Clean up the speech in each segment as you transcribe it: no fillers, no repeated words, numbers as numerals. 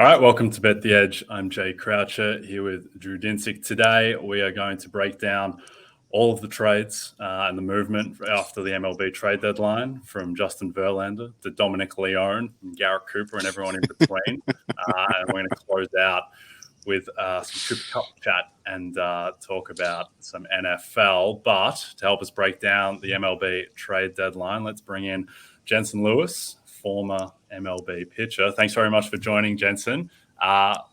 All right, welcome to Bet the Edge. I'm Jay Croucher here with Drew Dinsick. Today, we are going to break down all of the trades and the movement after the MLB trade deadline, from Justin Verlander to Dominic Leone, and Garrett Cooper, and everyone in between. And we're going to close out with some Cooper Kupp chat and talk about some NFL. But to help us break down the MLB trade deadline, let's bring in Jensen Lewis, former MLB pitcher. Thanks very much for joining, Jensen.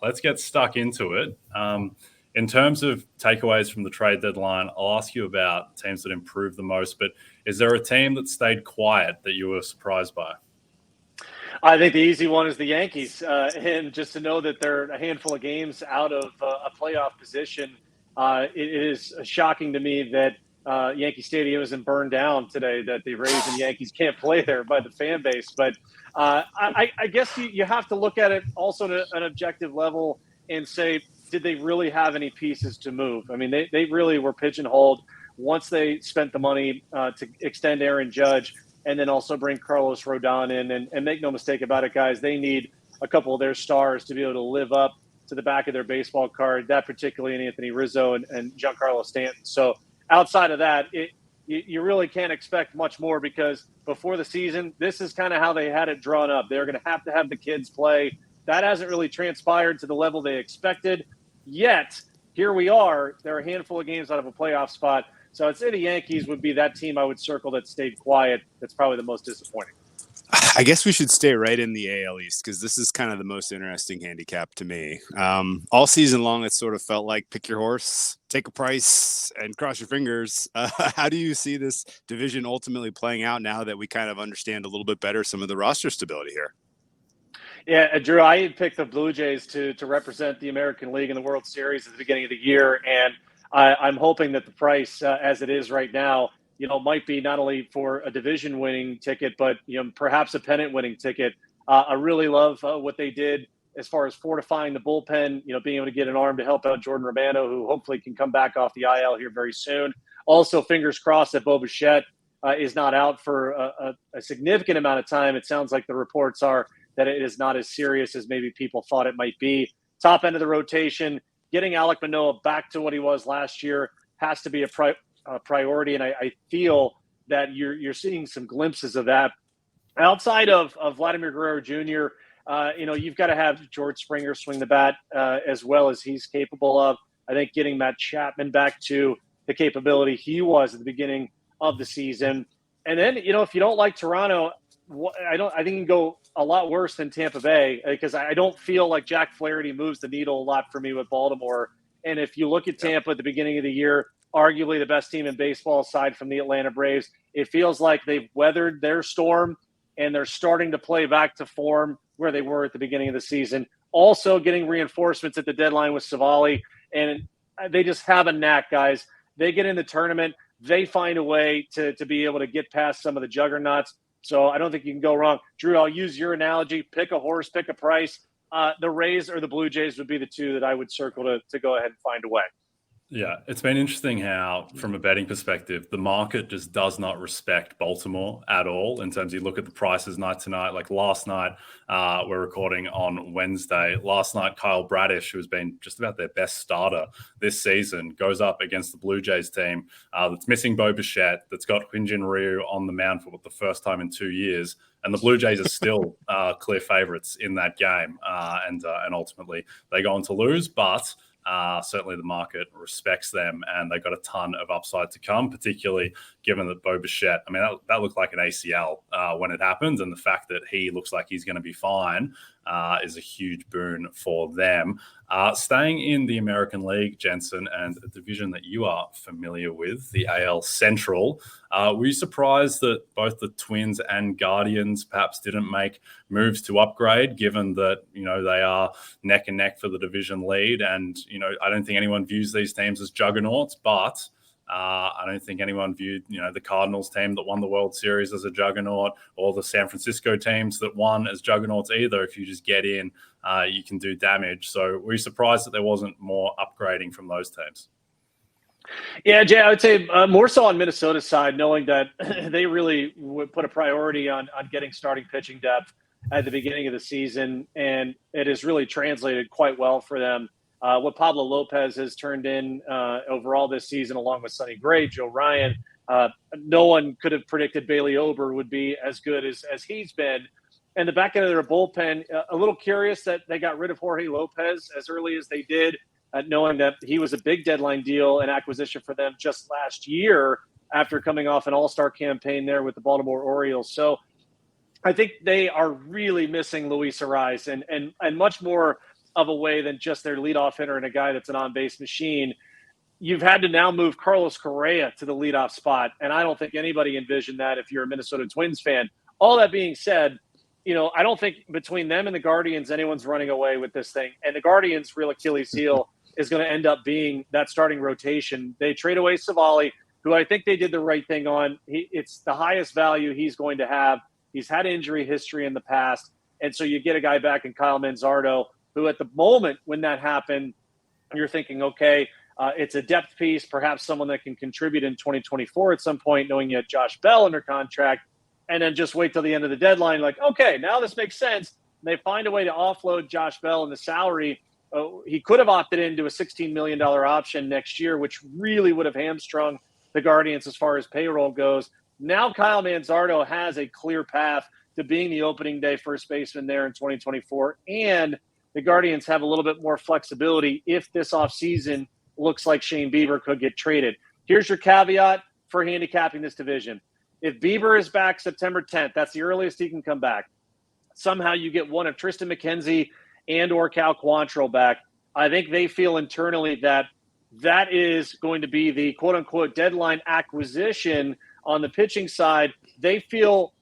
Let's get stuck into it. In terms of takeaways from the trade deadline, I'll ask you about teams that improved the most, but is there a team that stayed quiet that you were surprised by? I think the easy one is the Yankees. And just to know that they're a handful of games out of a playoff position, it is shocking to me that Yankee Stadium isn't burned down today, that the Rays and Yankees can't play there by the fan base. But I guess you have to look at it also at an objective level and say, did they really have any pieces to move? I mean, they really were pigeonholed once they spent the money to extend Aaron Judge and then also bring Carlos Rodon in. And make no mistake about it, guys, they need a couple of their stars to be able to live up to the back of their baseball card, that particularly in Anthony Rizzo and Giancarlo Stanton. So outside of that, you really can't expect much more, because before the season, this is kind of how they had it drawn up. They're going to have the kids play. That hasn't really transpired to the level they expected. Yet, here we are. They're a handful of games out of a playoff spot. So I'd say the Yankees would be that team I would circle that stayed quiet. That's probably the most disappointing. I guess we should stay right in the AL East, because this is kind of the most interesting handicap to me. All season long, it sort of felt like pick your horse, take a price, and cross your fingers. How do you see this division ultimately playing out now that we kind of understand a little bit better some of the roster stability here? Yeah, Drew, I had picked the Blue Jays to represent the American League in the World Series at the beginning of the year, and I'm hoping that the price, as it is right now, might be not only for a division-winning ticket, but perhaps a pennant-winning ticket. I really love what they did as far as fortifying the bullpen. Being able to get an arm to help out Jordan Romano, who hopefully can come back off the IL here very soon. Also, fingers crossed that Bo Bichette is not out for a significant amount of time. It sounds like the reports are that it is not as serious as maybe people thought it might be. Top end of the rotation, getting Alek Manoah back to what he was last year has to be a priority, and I feel that you're seeing some glimpses of that. Outside of Vladimir Guerrero Jr., you've got to have George Springer swing the bat as well as he's capable of. I think getting Matt Chapman back to the capability he was at the beginning of the season. And then, if you don't like Toronto, I think you can go a lot worse than Tampa Bay, because I don't feel like Jack Flaherty moves the needle a lot for me with Baltimore. And if you look at Tampa at the beginning of the year, arguably the best team in baseball aside from the Atlanta Braves, it feels like they've weathered their storm and they're starting to play back to form where they were at the beginning of the season. Also getting reinforcements at the deadline with Savali, and they just have a knack, guys. They get in the tournament, they find a way to be able to get past some of the juggernauts. So I don't think you can go wrong. Drew, I'll use your analogy. Pick a horse, pick a price. The Rays or the Blue Jays would be the two that I would circle to go ahead and find a way. Yeah, it's been interesting how, from a betting perspective, the market just does not respect Baltimore at all in terms of you look at the prices night to night. Like last night, we're recording on Wednesday. Last night, Kyle Bradish, who's been just about their best starter this season, goes up against the Blue Jays team that's missing Bo Bichette, that's got Hyun-Jin Ryu on the mound for the first time in 2 years. And the Blue Jays are still clear favorites in that game. And ultimately, they go on to lose, but certainly the market respects them, and they've got a ton of upside to come, particularly given that Bo Bichette, I mean, that looked like an ACL when it happened, and the fact that he looks like he's going to be fine is a huge boon for them. Staying in the American League, Jensen, and a division that you are familiar with, the AL Central, were you surprised that both the Twins and Guardians perhaps didn't make moves to upgrade, given that, they are neck and neck for the division lead? And, I don't think anyone views these teams as juggernauts, but I don't think anyone viewed, the Cardinals team that won the World Series as a juggernaut, or the San Francisco teams that won as juggernauts either. If you just get in, you can do damage. So were you surprised that there wasn't more upgrading from those teams? Yeah, Jay, I would say more so on Minnesota's side, knowing that they really would put a priority on getting starting pitching depth. at the beginning of the season, and it has really translated quite well for them. What Pablo Lopez has turned in overall this season, along with Sonny Gray, Joe Ryan, no one could have predicted Bailey Ober would be as good as he's been. And the back end of their bullpen, a little curious that they got rid of Jorge Lopez as early as they did, knowing that he was a big deadline deal and acquisition for them just last year after coming off an all-star campaign there with the Baltimore Orioles. So I think they are really missing Luis Ariz and much more of a way than just their leadoff hitter and a guy that's an on-base machine. You've had to now move Carlos Correa to the leadoff spot, and I don't think anybody envisioned that if you're a Minnesota Twins fan. All that being said, I don't think between them and the Guardians, anyone's running away with this thing. And the Guardians' real Achilles heel is going to end up being that starting rotation. They trade away Savali, who I think they did the right thing on. It's the highest value he's going to have. He's had injury history in the past. And so you get a guy back in Kyle Manzardo, who at the moment when that happened, you're thinking, okay, it's a depth piece, perhaps someone that can contribute in 2024 at some point, knowing you had Josh Bell under contract. And then just wait till the end of the deadline, like, okay, now this makes sense. And they find a way to offload Josh Bell in the salary. He could have opted into a $16 million option next year, which really would have hamstrung the Guardians as far as payroll goes. Now Kyle Manzardo has a clear path to being the opening day first baseman there in 2024. And the Guardians have a little bit more flexibility if this offseason looks like Shane Bieber could get traded. Here's your caveat for handicapping this division. If Bieber is back September 10th, that's the earliest he can come back. Somehow you get one of Tristan McKenzie and or Cal Quantrill back. I think they feel internally that is going to be the quote-unquote deadline acquisition on the pitching side. They feel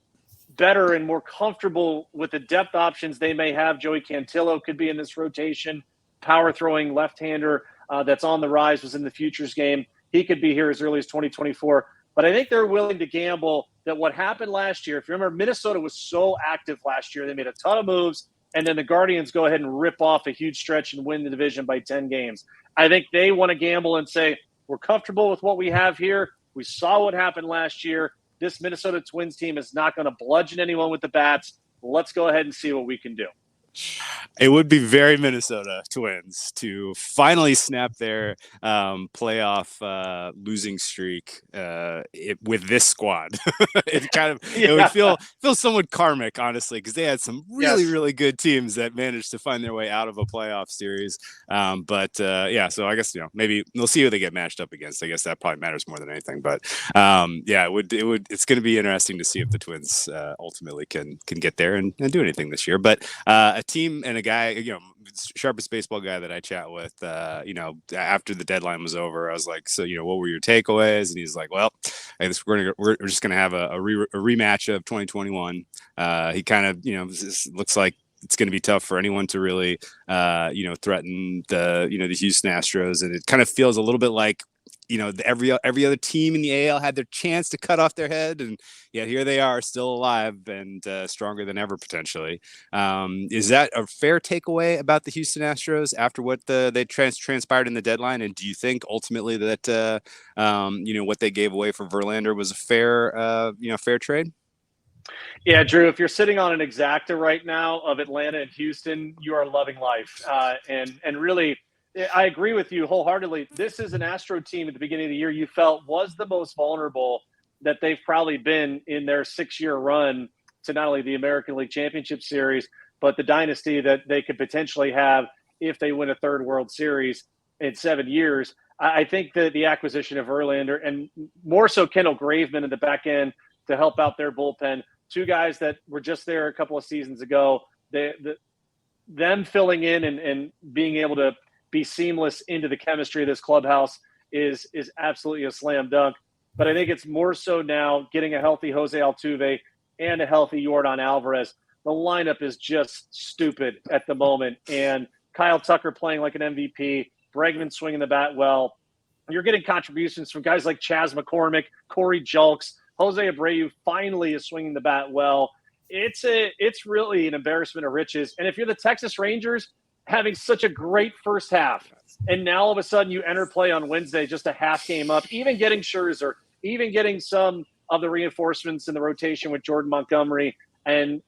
better and more comfortable with the depth options they may have. Joey Cantillo could be in this rotation. Power-throwing left-hander that's on the rise, was in the futures game. He could be here as early as 2024. But I think they're willing to gamble that what happened last year, if you remember, Minnesota was so active last year. They made a ton of moves, and then the Guardians go ahead and rip off a huge stretch and win the division by 10 games. I think they want to gamble and say, we're comfortable with what we have here. We saw what happened last year. This Minnesota Twins team is not going to bludgeon anyone with the bats. Let's go ahead and see what we can do. It would be very Minnesota Twins to finally snap their playoff losing streak with this squad. It would feel somewhat karmic, honestly, because they had some really good teams that managed to find their way out of a playoff series. So I guess maybe we'll see who they get matched up against. I guess that probably matters more than anything. But it's going to be interesting to see if the Twins ultimately can get there and do anything this year. But a team and a guy, sharpest baseball guy that I chat with, after the deadline was over, I was like, so, what were your takeaways? And he's like, well, I guess we're just going to have a rematch of 2021. He kind of, looks like it's going to be tough for anyone to really, threaten the Houston Astros. And it kind of feels a little bit like, every other team in the AL had their chance to cut off their head, and yet here they are, still alive and stronger than ever potentially. Is that a fair takeaway about the Houston Astros after what they transpired in the deadline? And do you think ultimately that what they gave away for Verlander was a fair trade? Yeah, Drew, if you're sitting on an exacta right now of Atlanta and Houston, you are loving life, and really. I agree with you wholeheartedly. This is an Astro team at the beginning of the year you felt was the most vulnerable that they've probably been in their 6-year run to not only the American League Championship Series, but the dynasty that they could potentially have if they win a third World Series in 7 years. I think that the acquisition of Verlander and more so Kendall Graveman in the back end to help out their bullpen, two guys that were just there a couple of seasons ago, them filling in and being able to be seamless into the chemistry of this clubhouse is absolutely a slam dunk. But I think it's more so now getting a healthy Jose Altuve and a healthy Yordan Alvarez. The lineup is just stupid at the moment. And Kyle Tucker playing like an MVP, Bregman swinging the bat well. You're getting contributions from guys like Chas McCormick, Corey Julks, Jose Abreu finally is swinging the bat well. It's really an embarrassment of riches. And if you're the Texas Rangers, having such a great first half, and now all of a sudden you enter play on Wednesday just a half game up, even getting Scherzer, even getting some of the reinforcements in the rotation with Jordan Montgomery And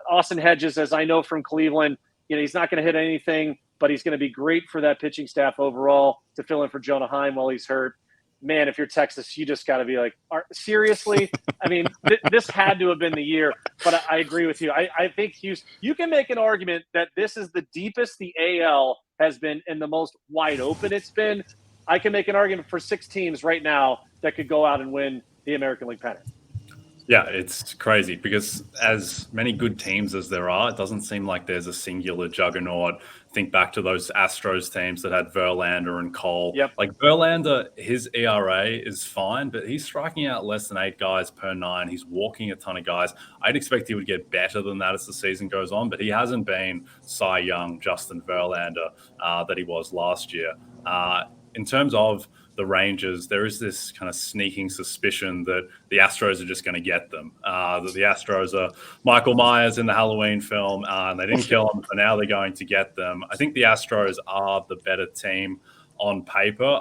Austin Hedges, as I know from Cleveland, he's not going to hit anything, but he's going to be great for that pitching staff overall to fill in for Jonah Heim while he's hurt. Man, if you're Texas, you just got to be like, seriously? I mean, this had to have been the year, but I agree with you. I think Houston, you can make an argument that this is the deepest the AL has been and the most wide open it's been. I can make an argument for 6 teams right now that could go out and win the American League pennant. Yeah, it's crazy because as many good teams as there are, it doesn't seem like there's a singular juggernaut. Think back to those Astros teams that had Verlander and Cole. Yep. Like Verlander, his ERA is fine, but he's striking out less than 8 guys per 9. He's walking a ton of guys. I'd expect he would get better than that as the season goes on, but he hasn't been Cy Young, Justin Verlander that he was last year. In terms of the Rangers, there is this kind of sneaking suspicion that the Astros are just going to get them, that the Astros are Michael Myers in the Halloween film, and they didn't kill him, so now they're going to get them. I think the Astros are the better team on paper.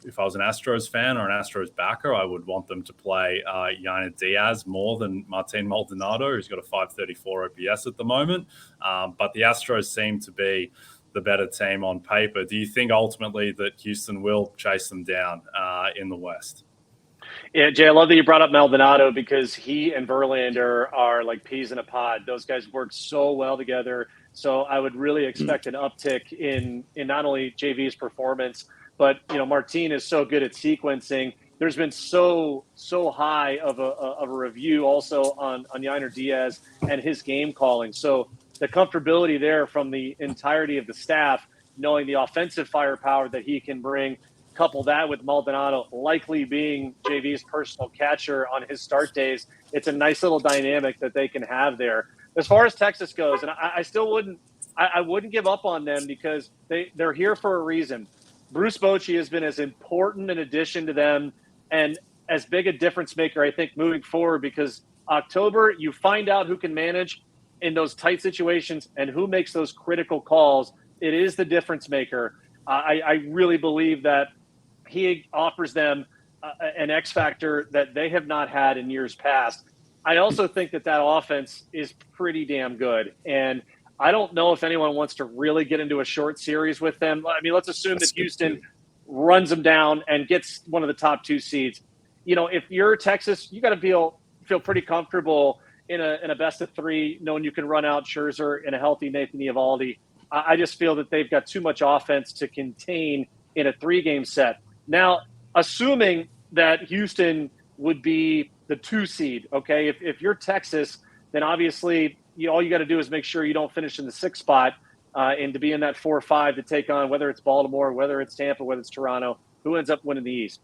If I was an Astros fan or an Astros backer, I would want them to play Yainer Diaz more than Martin Maldonado, who's got a 534 OPS at the moment. But the Astros seem to be the better team on paper. Do you think ultimately that Houston will chase them down in the West? Yeah, Jay, I love that you brought up Maldonado because he and Verlander are like peas in a pod. Those guys work so well together. So I would really expect an uptick in not only JV's performance, but Martin is so good at sequencing. There's been so high of a review also on Yainer Diaz and his game calling. So the comfortability there from the entirety of the staff, knowing the offensive firepower that he can bring, couple that with Maldonado likely being JV's personal catcher on his start days, it's a nice little dynamic that they can have there. As far as Texas goes, and I still wouldn't give up on them because they're here for a reason. Bruce Bochy has been as important an addition to them and as big a difference maker, I think, moving forward, because October, you find out who can manage in those tight situations and who makes those critical calls. It is the difference maker. I really believe that he offers them an X factor that they have not had in years past. I also think that offense is pretty damn good. And I don't know if anyone wants to really get into a short series with them. I mean, let's assume that Houston runs them down and gets one of the top 2 seeds. If you're Texas, you got to feel pretty comfortable in a best of 3, knowing you can run out Scherzer and a healthy Nathan Eovaldi. I just feel that they've got too much offense to contain in a 3-game set. Now, assuming that Houston would be the 2 seed, okay, if you're Texas, then obviously all you got to do is make sure you don't finish in the 6th spot and to be in that 4 or 5 to take on whether it's Baltimore, whether it's Tampa, whether it's Toronto, who ends up winning the East.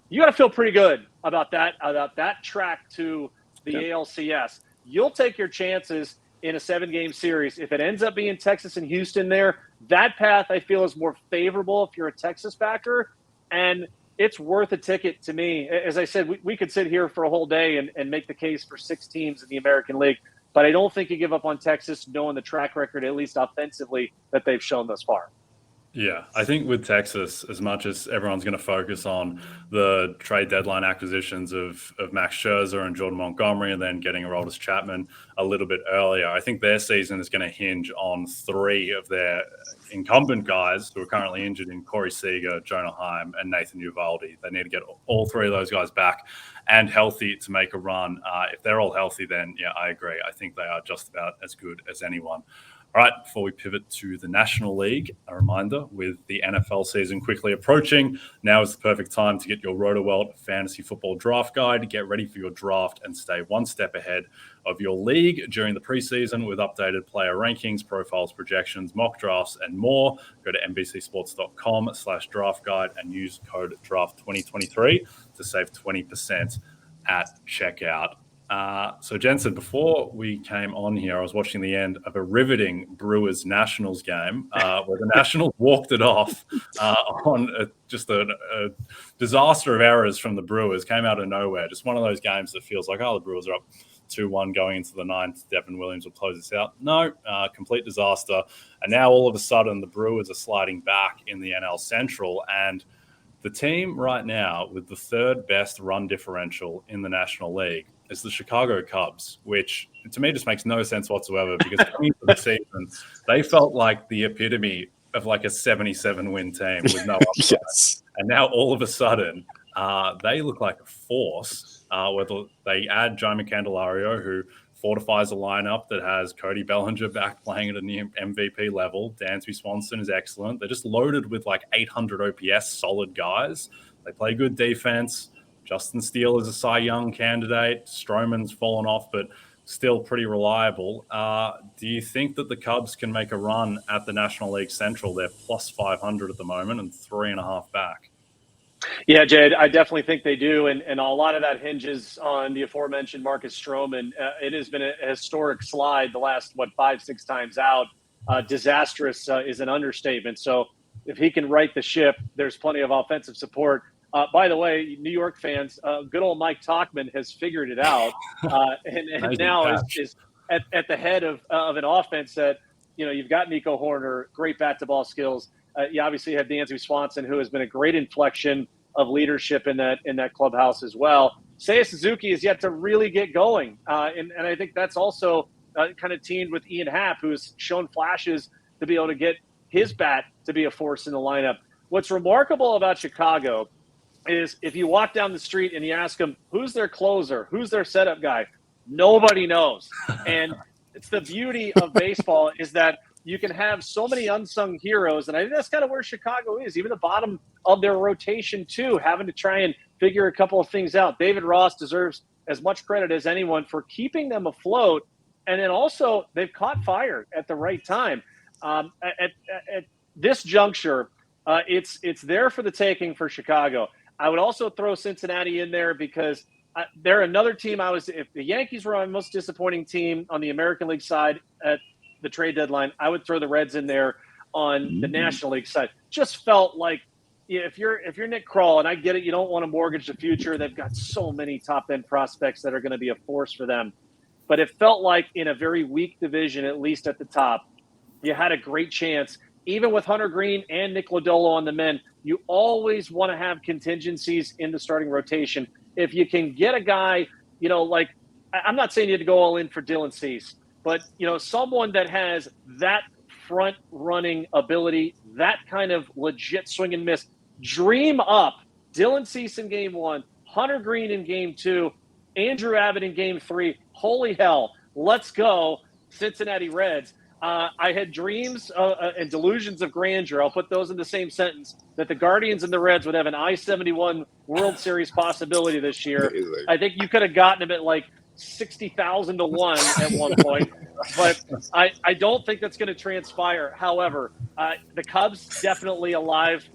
You got to feel pretty good about that track to the ALCS. You'll take your chances in a 7-game series. If it ends up being Texas and Houston there, that path I feel is more favorable if you're a Texas backer, and it's worth a ticket to me. As I said, we could sit here for a whole day and make the case for 6 teams in the American League, but I don't think you give up on Texas knowing the track record, at least offensively, that they've shown thus far. Yeah, I think with Texas, as much as everyone's going to focus on the trade deadline acquisitions of Max Scherzer and Jordan Montgomery and then getting Aroldis Chapman a little bit earlier, I think their season is going to hinge on 3 of their incumbent guys who are currently injured in Corey Seager, Jonah Heim, and Nathan Eovaldi. They need to get all 3 of those guys back and healthy to make a run. If they're all healthy, then, yeah, I agree. I think they are just about as good as anyone. All right, before we pivot to the National League, a reminder, with the NFL season quickly approaching, now is the perfect time to get your RotoWorld Fantasy Football Draft Guide. Get ready for your draft and stay one step ahead of your league during the preseason with updated player rankings, profiles, projections, mock drafts, and more. Go to NBCSports.com/draft guide and use code DRAFT2023 to save 20% at checkout. So Jensen, before we came on here, I was watching the end of a riveting Brewers Nationals game where the Nationals walked it off on just a disaster of errors from the Brewers. Came out of nowhere. Just one of those games that feels like, the Brewers are up 2-1 going into the 9th. Devin Williams will close this out. No, complete disaster. And now all of a sudden the Brewers are sliding back in the NL Central, and the team right now with the 3rd best run differential in the National League is the Chicago Cubs, which to me just makes no sense whatsoever because coming into the season, they felt like the epitome of like a 77-win team with no upside. Yes. And now all of a sudden, they look like a force. Whether they add Joe Candelario, who fortifies a lineup that has Cody Bellinger back playing at a near MVP level. Dansby Swanson is excellent. They're just loaded with like 800 OPS solid guys. They play good defense. Justin Steele is a Cy Young candidate. Stroman's fallen off, but still pretty reliable. Do you think that the Cubs can make a run at the National League Central? They're plus 500 at the moment and 3.5 back. Yeah, Jade, I definitely think they do. And a lot of that hinges on the aforementioned Marcus Stroman. It has been a historic slide the last, 5-6 times out. Disastrous is an understatement. So if he can right the ship, there's plenty of offensive support. By the way, New York fans, good old Mike Tauchman has figured it out. And now is at the head of an offense that, you've got Nico Horner, great bat-to-ball skills. You obviously have Dansby Swanson, who has been a great inflection of leadership in that clubhouse as well. Seiya Suzuki is yet to really get going. And I think that's also kind of teamed with Ian Happ, who's shown flashes to be able to get his bat to be a force in the lineup. What's remarkable about Chicago is if you walk down the street and you ask them, who's their closer, who's their setup guy, nobody knows. And it's the beauty of baseball is that you can have so many unsung heroes, and I think that's kind of where Chicago is, even the bottom of their rotation too, having to try and figure a couple of things out. David Ross deserves as much credit as anyone for keeping them afloat, and then also they've caught fire at the right time. At this juncture, it's there for the taking for Chicago. I would also throw Cincinnati in there because they're another team. If the Yankees were my most disappointing team on the American League side at the trade deadline, I would throw the Reds in there on the National League side. Just felt like if you're Nick Krall, and I get it, you don't want to mortgage the future. They've got so many top-end prospects that are going to be a force for them. But it felt like in a very weak division, at least at the top, you had a great chance. Even with Hunter Green and Nick Lodolo on the men, you always want to have contingencies in the starting rotation. If you can get a guy, like I'm not saying you have to go all in for Dylan Cease, but, someone that has that front running ability, that kind of legit swing and miss, dream up Dylan Cease in game 1, Hunter Green in game 2, Andrew Abbott in game 3. Holy hell. Let's go, Cincinnati Reds. I had dreams and delusions of grandeur. I'll put those in the same sentence, that the Guardians and the Reds would have an I-71 World Series possibility this year. Amazing. I think you could have gotten them at like 60,000 to 1 at one point, but I don't think that's going to transpire. However, the Cubs definitely a live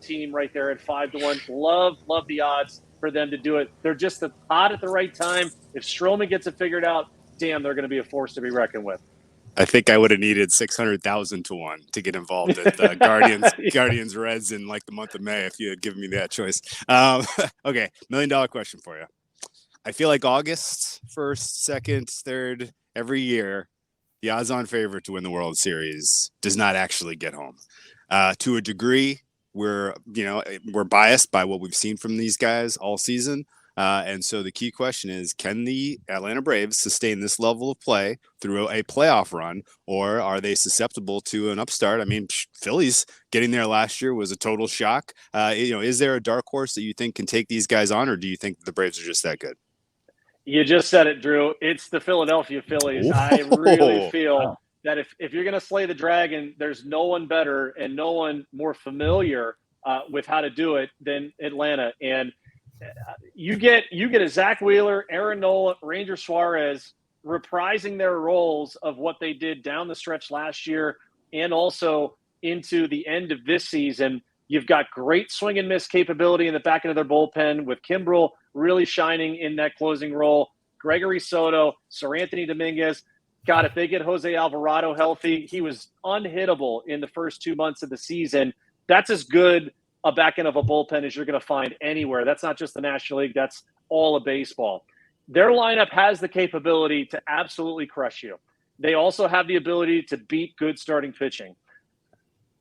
team right there at 5 to 1. Love the odds for them to do it. They're just hot at the right time. If Stroman gets it figured out, damn, they're going to be a force to be reckoned with. I think I would have needed 600,000 to 1 to get involved at Guardians Reds in like the month of May if you had given me that choice. Okay, $1 million question for you. I feel like August 1st, 2nd, 3rd, every year, the odds-on favorite to win the World Series does not actually get home. To a degree, we're biased by what we've seen from these guys all season. And so the key question is, can the Atlanta Braves sustain this level of play through a playoff run, or are they susceptible to an upstart? I mean, Phillies getting there last year was a total shock. Is there a dark horse that you think can take these guys on, or do you think the Braves are just that good? You just said it, Drew. It's the Philadelphia Phillies. I really feel that if you're going to slay the dragon, there's no one better and no one more familiar with how to do it than Atlanta. And you get a Zach Wheeler, Aaron Nola, Ranger Suarez reprising their roles of what they did down the stretch last year and also into the end of this season. You've got great swing and miss capability in the back end of their bullpen with Kimbrel really shining in that closing role. Gregory Soto, Sir Anthony Dominguez. God, if they get Jose Alvarado healthy, he was unhittable in the first 2 months of the season. That's as good a back end of a bullpen as you're going to find anywhere. That's not just the National League. That's all of baseball. Their lineup has the capability to absolutely crush you. They also have the ability to beat good starting pitching.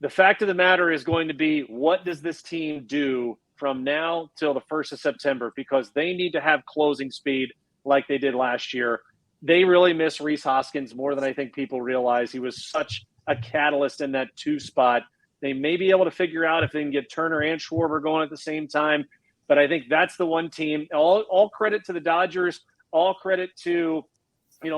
The fact of the matter is going to be, what does this team do from now till the 1st of September? Because they need to have closing speed. like they did last year. They really miss Rhys Hoskins more than I think people realize. He was such a catalyst in that 2 spot. They may be able to figure out if they can get Turner and Schwarber going at the same time. But I think that's the one team. All credit to the Dodgers. All credit to,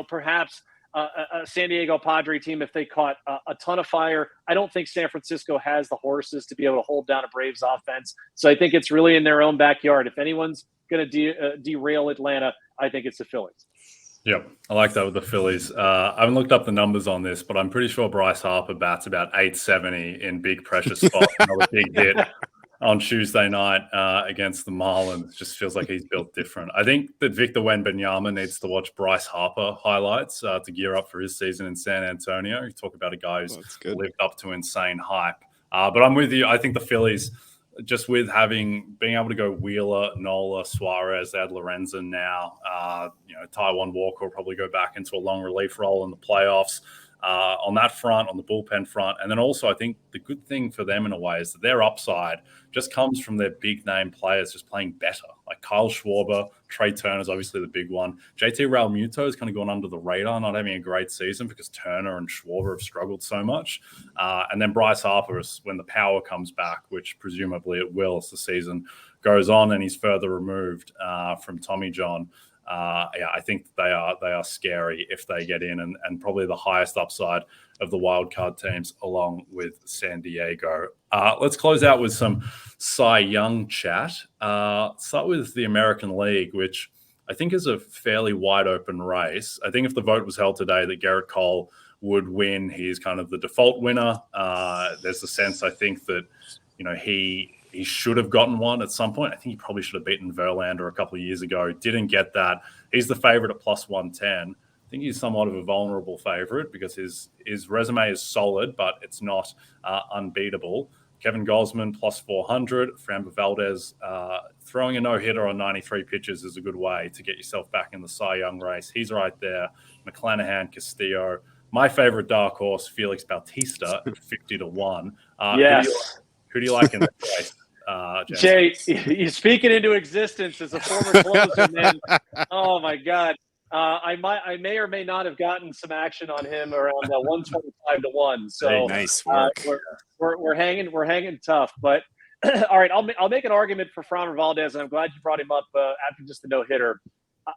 perhaps a San Diego Padre team if they caught a ton of fire. I don't think San Francisco has the horses to be able to hold down a Braves offense. So I think it's really in their own backyard. If anyone's going to derail Atlanta, I think it's the Phillies. Yep, I like that with the Phillies. I haven't looked up the numbers on this, but I'm pretty sure Bryce Harper bats about 870 in big pressure spots. Another big hit on Tuesday night against the Marlins. Just feels like he's built different. I think that Victor Wembanyama needs to watch Bryce Harper highlights to gear up for his season in San Antonio. You talk about a guy who's lived up to insane hype. But I'm with you. I think the Phillies, just with being able to go Wheeler, Nola, Suarez, they had Lorenzen now. Taijuan Walker will probably go back into a long relief role in the playoffs. On that front, on the bullpen front. And then also I think the good thing for them in a way is that their upside just comes from their big name players just playing better. Like Kyle Schwarber, Trey Turner is obviously the big one. JT Realmuto has kind of gone under the radar, not having a great season because Turner and Schwarber have struggled so much. And then Bryce Harper is when the power comes back, which presumably it will as the season goes on and he's further removed from Tommy John. I think they are scary if they get in and probably the highest upside of the wild card teams along with San Diego. Let's close out with some Cy Young chat. Start with the American League, which I think is a fairly wide open race. I think if the vote was held today that Garrett Cole would win, he's kind of the default winner. There's a sense I think that, he should have gotten one at some point. I think he probably should have beaten Verlander a couple of years ago. Didn't get that. He's the favorite at plus 110. I think he's somewhat of a vulnerable favorite because his resume is solid, but it's not unbeatable. Kevin Gausman plus 400. Framber Valdez throwing a no-hitter on 93 pitches is a good way to get yourself back in the Cy Young race. He's right there. McClanahan, Castillo. My favorite dark horse, Felix Bautista at 50-1. Yes. Who do you like in that race? Jay, you speak it into existence as a former closer, man. Oh my God, I may or may not have gotten some action on him around 125-1. So hey, nice work. We're hanging tough. But all right, I'll make an argument for Framber Valdez, and I'm glad you brought him up after just the no hitter.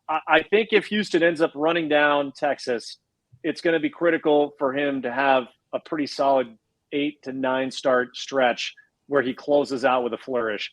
I think if Houston ends up running down Texas, it's going to be critical for him to have a pretty solid 8 to 9 start stretch where he closes out with a flourish.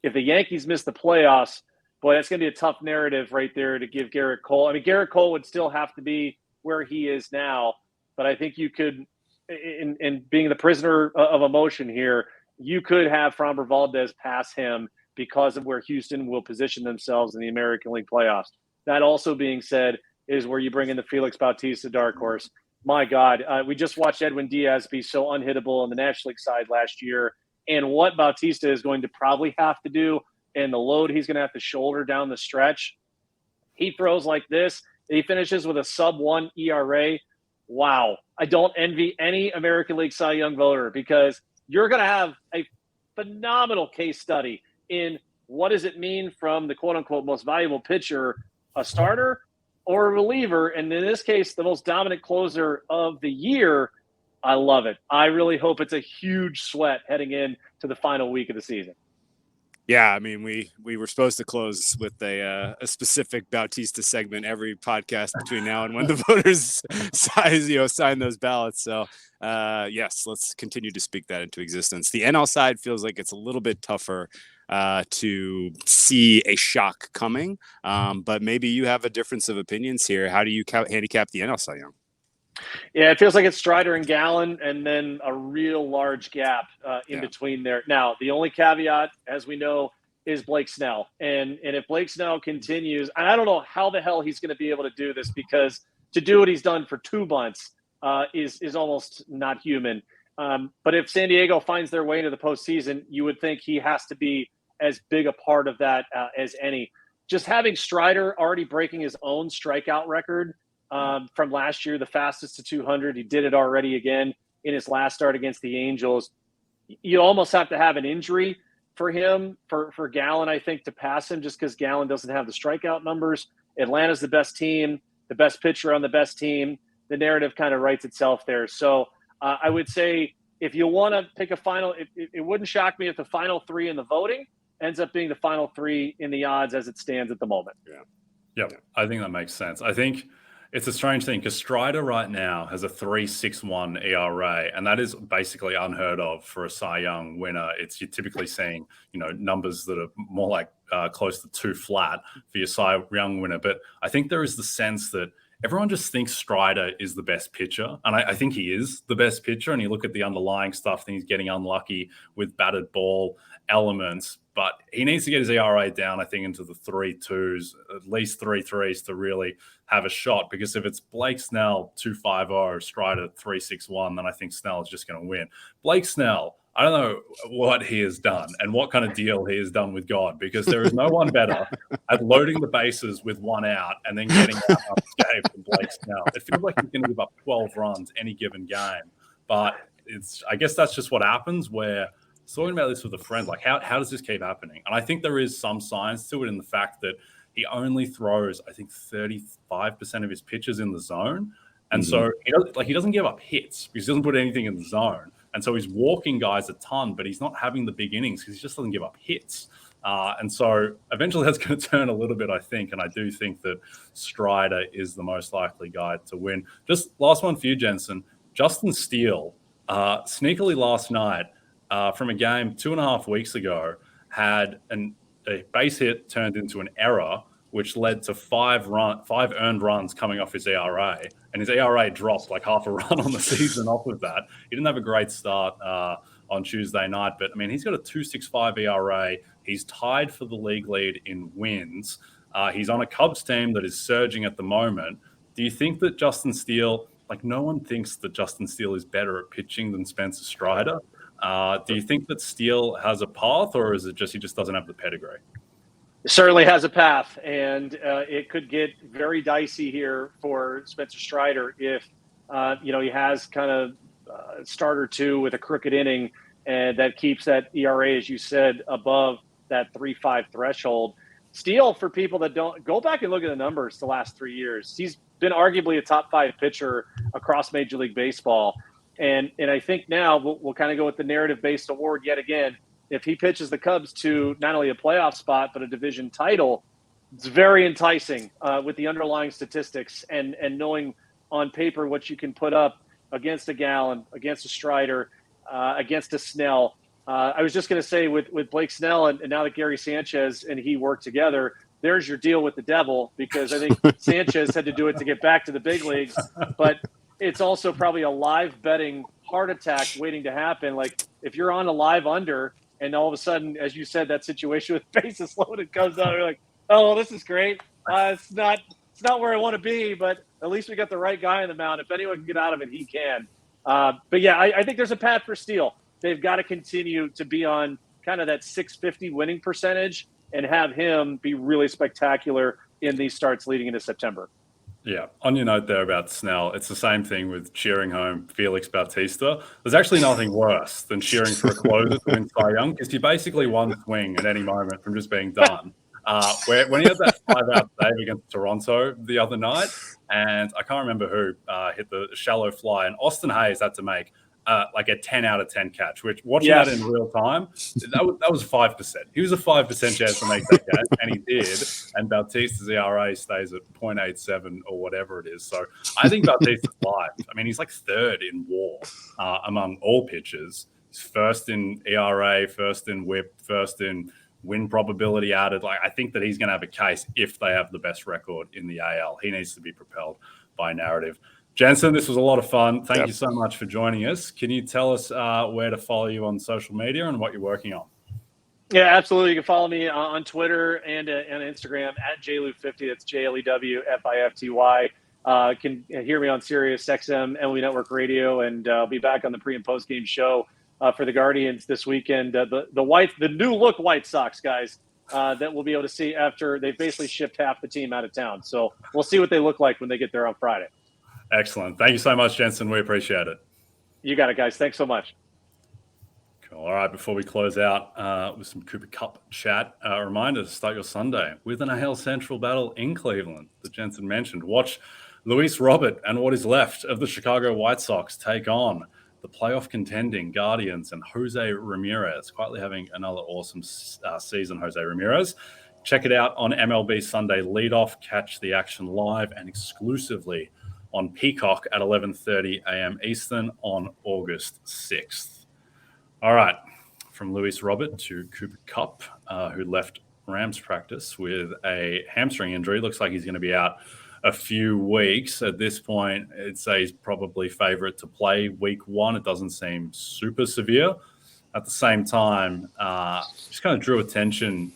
If the Yankees miss the playoffs, boy, that's going to be a tough narrative right there to give Garrett Cole. I mean, Garrett Cole would still have to be where he is now, but I think you could, in being the prisoner of emotion here, you could have Framber Valdez pass him because of where Houston will position themselves in the American League playoffs. That also being said is where you bring in the Felix Bautista dark horse. My God, we just watched Edwin Diaz be so unhittable on the National League side last year. And what Bautista is going to probably have to do and the load he's going to have to shoulder down the stretch, he throws like this, he finishes with a sub-1 ERA. Wow. I don't envy any American League Cy Young voter because you're going to have a phenomenal case study in what does it mean from the quote-unquote most valuable pitcher, a starter or a reliever, and in this case, the most dominant closer of the year. I love it. I really hope it's a huge sweat heading in to the final week of the season. Yeah, I mean, we were supposed to close with a specific Bautista segment every podcast between now and when the voters sign those ballots. So, yes, let's continue to speak that into existence. The NL side feels like it's a little bit tougher to see a shock coming, but maybe you have a difference of opinions here. How do you handicap the NL Cy Young? Yeah, it feels like it's Strider and Gallen and then a real large gap in between there. Now, the only caveat, as we know, is Blake Snell. And if Blake Snell continues, and I don't know how the hell he's going to be able to do this because to do what he's done for 2 months is almost not human. But if San Diego finds their way into the postseason, you would think he has to be as big a part of that as any. Just having Strider already breaking his own strikeout record from last year, the fastest to 200. He did it already again in his last start against the Angels. You almost have to have an injury for him, for Gallen, I think, to pass him just because Gallen doesn't have the strikeout numbers Atlanta's the best team, the best pitcher on the best team. The narrative kind of writes itself there. So I would say if you want to pick a final, it wouldn't shock me if the final three in the voting ends up being the final three in the odds as it stands at the moment. Yeah, I think that makes sense. I think it's a strange thing because Strider right now has a 3.61 ERA, and that is basically unheard of for a Cy Young winner. You're typically seeing, numbers that are more like close to 2 flat for your Cy Young winner. But I think there is the sense that everyone just thinks Strider is the best pitcher. And I think he is the best pitcher. And you look at the underlying stuff, and he's getting unlucky with batted ball elements. But he needs to get his ERA down, I think, into the 3.2s, at least 3.3s to really have a shot. Because if it's Blake Snell 2.50, Strider 3.61, then I think Snell is just going to win. Blake Snell, I don't know what he has done and what kind of deal he has done with God, because there is no one better at loading the bases with 1 out and then getting out unscathed than Blake Snell. It feels like he's going to give up 12 runs any given game. But I guess that's just what happens where – talking about this with a friend, like how does this keep happening? And I think there is some science to it in the fact that he only throws, I think, 35% of his pitches in the zone. And so he doesn't give up hits because he doesn't put anything in the zone. And so he's walking guys a ton, but he's not having the big innings because he just doesn't give up hits. And so eventually that's going to turn a little bit, I think. And I do think that Strider is the most likely guy to win. Just last one for you, Jensen. Justin Steele, sneakily last night, from a game 2.5 weeks ago, had a base hit turned into an error, which led to 5 earned runs coming off his ERA. And his ERA dropped like half a run on the season off of that. He didn't have a great start on Tuesday night, but I mean, he's got a 2.65 ERA. He's tied for the league lead in wins. He's on a Cubs team that is surging at the moment. Do you think that Justin Steele, like no one thinks that Justin Steele is better at pitching than Spencer Strider? Do you think that Steele has a path, or is it just he just doesn't have the pedigree? It certainly has a path, and it could get very dicey here for Spencer Strider if he has kind of a start or two with a crooked inning, and that keeps that ERA, as you said, above that 3.5 threshold. Steele, for people that don't go back and look at the numbers the last 3 years, he's been arguably a top 5 pitcher across Major League Baseball. And I think now we'll kind of go with the narrative-based award yet again. If he pitches the Cubs to not only a playoff spot but a division title, it's very enticing with the underlying statistics and knowing on paper what you can put up against a Gallen, against a Strider, against a Snell. I was just going to say with Blake Snell and now that Gary Sanchez and he work together, there's your deal with the devil, because I think Sanchez had to do it to get back to the big leagues. But it's also probably a live betting heart attack waiting to happen. Like if you're on a live under and all of a sudden, as you said, that situation with bases loaded comes out, you're like, oh, well, this is great. It's not where I want to be, but at least we got the right guy on the mound. If anyone can get out of it, he can. But yeah, I think there's a path for Steele. They've got to continue to be on kind of that 650 winning percentage and have him be really spectacular in these starts leading into September. Yeah. On your note there about Snell, it's the same thing with cheering home Felix Bautista. There's actually nothing worse than cheering for a closer to win Cy Young, because you're basically one swing at any moment from just being done. When he had that 5-out save against Toronto the other night, and I can't remember who hit the shallow fly, and Austin Hayes had to make like a 10 out of 10 catch, which watching that in real time, that was 5%. He was a 5% chance to make that catch, and he did. And Bautista's ERA stays at 0.87 or whatever it is. So I think Bautista's live. I mean, he's like 3rd in WAR among all pitchers. He's 1st in ERA, 1st in WHIP, 1st in win probability added. Like, I think that he's going to have a case if they have the best record in the AL. He needs to be propelled by narrative. Jensen, this was a lot of fun. Thank you so much for joining us. Can you tell us where to follow you on social media and what you're working on? Yeah, absolutely. You can follow me on Twitter and Instagram at JLew50. That's JLEWFIFTY. Can hear me on Sirius XM, MLB Network Radio, and I'll be back on the pre and post game show for the Guardians this weekend. The new look White Sox guys that we'll be able to see after they've basically shipped half the team out of town. So we'll see what they look like when they get there on Friday. Excellent. Thank you so much, Jensen. We appreciate it. You got it, guys. Thanks so much. Cool. All right, before we close out with some Cooper Kupp chat, a reminder to start your Sunday with an AL Central battle in Cleveland that Jensen mentioned. Watch Luis Robert and what is left of the Chicago White Sox take on the playoff contending Guardians and Jose Ramirez. Quietly having another awesome season, Jose Ramirez. Check it out on MLB Sunday Leadoff. Catch the action live and exclusively on Peacock at 11:30 a.m. Eastern on August 6th. All right, from Luis Robert to Cooper Kupp, who left Rams practice with a hamstring injury. Looks like he's going to be out a few weeks. At this point, I'd say he's probably favorite to play week 1. It doesn't seem super severe. At the same time, just kind of drew attention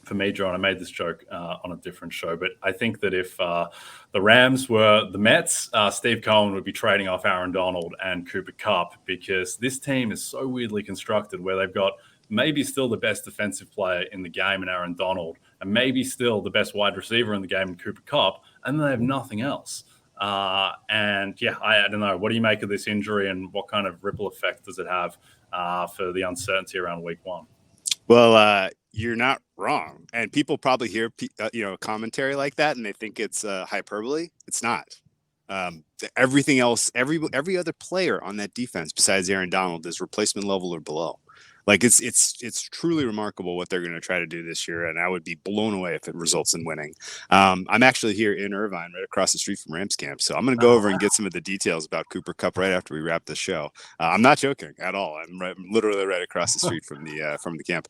for me, John. I made this joke on a different show, but I think that if the Rams were the Mets, Steve Cohen would be trading off Aaron Donald and Cooper Kupp, because this team is so weirdly constructed where they've got maybe still the best defensive player in the game in Aaron Donald, and maybe still the best wide receiver in the game in Cooper Kupp, and they have nothing else. And yeah, I don't know. What do you make of this injury, and what kind of ripple effect does it have for the uncertainty around week 1? Well, you're not wrong. And people probably hear, commentary like that and they think it's hyperbole. It's not. Everything else, every other player on that defense besides Aaron Donald is replacement level or below. Like it's truly remarkable what they're going to try to do this year, and I would be blown away if it results in winning. I'm actually here in Irvine, right across the street from Rams camp, so I'm going to go over and get some of the details about Cooper Kupp right after we wrap the show. I'm not joking at all. I'm literally right across the street from the camp.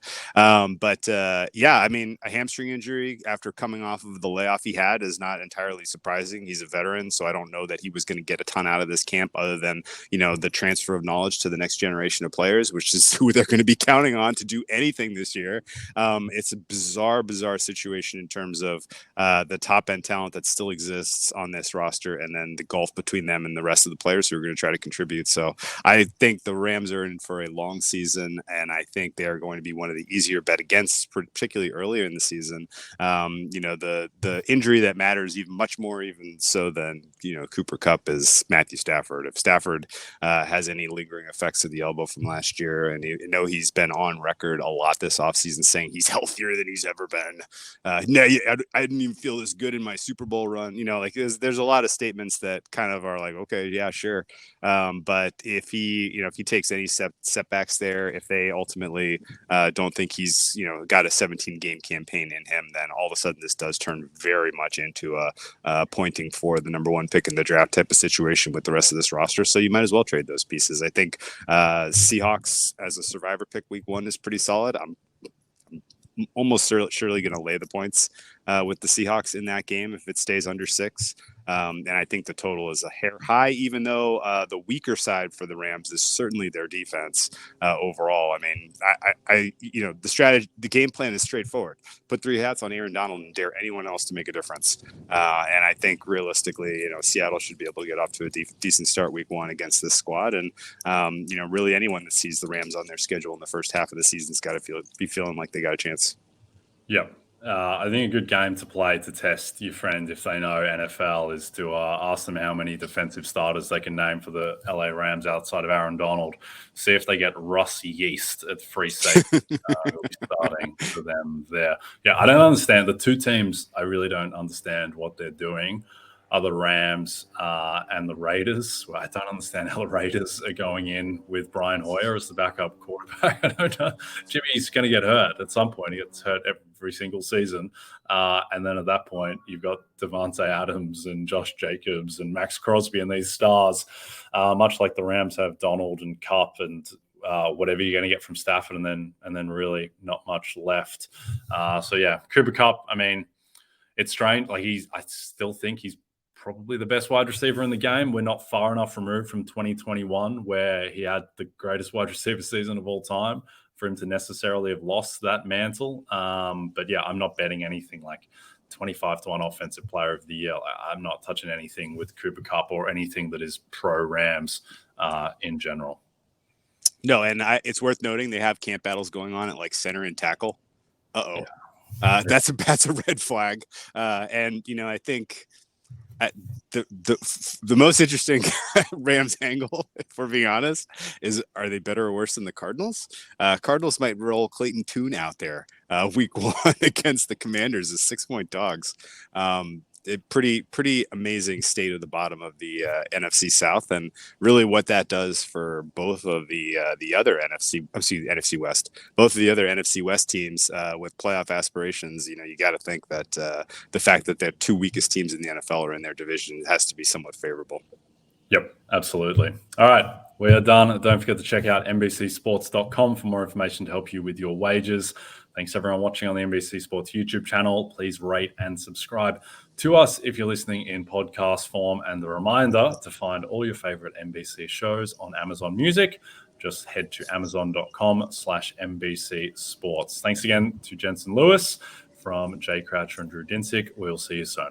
Yeah, I mean, a hamstring injury after coming off of the layoff he had is not entirely surprising. He's a veteran, so I don't know that he was going to get a ton out of this camp other than the transfer of knowledge to the next generation of players, which is who they're going to be counting on to do anything this year. It's a bizarre situation in terms of the top end talent that still exists on this roster, and then the gulf between them and the rest of the players who are going to try to contribute. So I think the Rams are in for a long season, and I think they are going to be one of the easier bet against, particularly earlier in the season. The injury that matters even much more even so than Cooper Kupp is Matthew Stafford. If Stafford has any lingering effects of the elbow from last year, and he's been on record a lot this offseason saying he's healthier than he's ever been. I didn't even feel this good in my Super Bowl run. There's a lot of statements that kind of are like, okay, yeah, sure. But if he takes any setbacks there, if they ultimately don't think he's, got a 17 game campaign in him, then all of a sudden this does turn very much into a pointing for the number 1 pick in the draft type of situation with the rest of this roster. So you might as well trade those pieces. I think Seahawks as a survivor pick week 1 is pretty solid. I'm almost surely going to lay the points with the Seahawks in that game if it stays under 6. And I think the total is a hair high, even though the weaker side for the Rams is certainly their defense overall. I mean, the game plan is straightforward. Put 3 hats on Aaron Donald and dare anyone else to make a difference. And I think realistically, Seattle should be able to get off to a decent start week 1 against this squad. And, really anyone that sees the Rams on their schedule in the first half of the season's got to be feeling like they got a chance. Yep. I think a good game to play to test your friend if they know NFL is to ask them how many defensive starters they can name for the LA Rams outside of Aaron Donald. See if they get Russ Yeast at free safety who'll be starting for them there. Yeah, I don't understand. The two teams, I really don't understand what they're doing are the Rams and the Raiders. Well, I don't understand how the Raiders are going in with Brian Hoyer as the backup quarterback. I don't know. Jimmy's going to get hurt at some point. He gets hurt every single season. And then at that point, you've got Devontae Adams and Josh Jacobs and Max Crosby and these stars, much like the Rams have Donald and Kupp and whatever you're going to get from Stafford, and then really not much left. So yeah, Cooper Kupp, I mean, it's strange. I still think he's probably the best wide receiver in the game. We're not far enough removed from 2021, where he had the greatest wide receiver season of all time, for him to necessarily have lost that mantle. But yeah, I'm not betting anything like 25-1 offensive player of the year. I'm not touching anything with Cooper Kupp or anything that is pro Rams in general. No, and it's worth noting they have camp battles going on at like center and tackle. Uh-oh. Yeah. That's a red flag. And, I think The most interesting Rams angle, if we're being honest, is are they better or worse than the Cardinals? Cardinals might roll Clayton Tune out there week 1 against the Commanders as 6-point dogs. Pretty amazing state of the bottom of the NFC South, and really what that does for both of the other NFC West, both of the other NFC West teams with playoff aspirations. You got to think that the fact that their 2 weakest teams in the NFL are in their division has to be somewhat favorable. Yep, absolutely. All right, we are done. Don't forget to check out NBCSports.com for more information to help you with your wagers. Thanks everyone watching on the NBC Sports YouTube channel. Please rate and subscribe to us if you're listening in podcast form. And the reminder to find all your favorite NBC shows on Amazon Music. Just head to amazon.com/NBC Sports. Thanks again to Jensen Lewis from Jay Croucher and Drew Dinsick. We'll see you soon.